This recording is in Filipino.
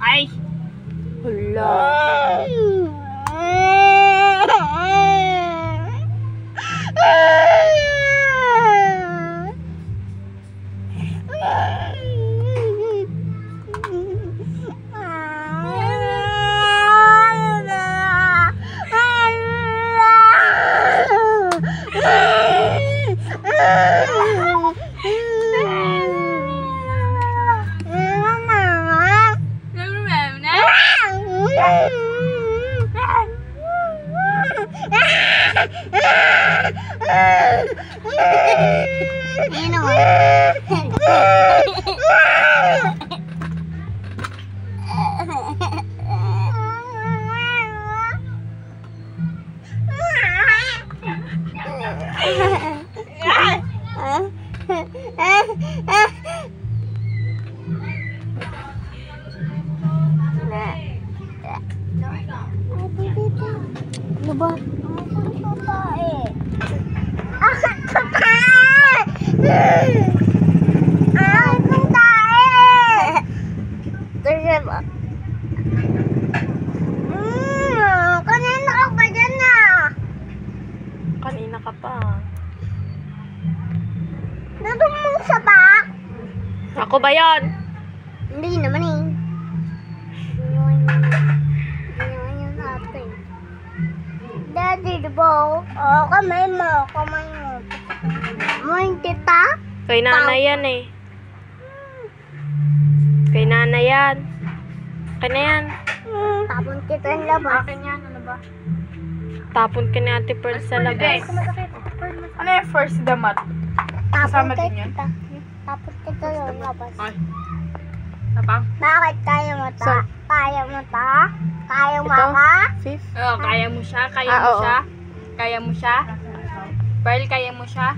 Ay! Hala. Ano ba? Kanina ka pa dyan na. Kanina ka pa. Nandun mo sa bak? Ako ba yon? Hindi naman eh. Yun natin. Daddy, diba? Oh, kamay mo. Kamay mo. Mo yung tita? Kay nanay yan eh. Kay nanay yan. Kaya na yan. Tapon kita yung labas. Akin yan, ano ba? Tapon ka ni Ate Pearl sa labas. Ano yung first damat? Tapon Kasama din yun? kita. Tapon kita yung labas. Ay. Tapang? Bakit kaya mo ta? Sa- Kaya mo ta? Kaya mo Ito? ka? Fifth? Oo, kaya mo siya, kaya Ah, mo oo. siya. Kaya mo siya. Pearl, kaya mo siya.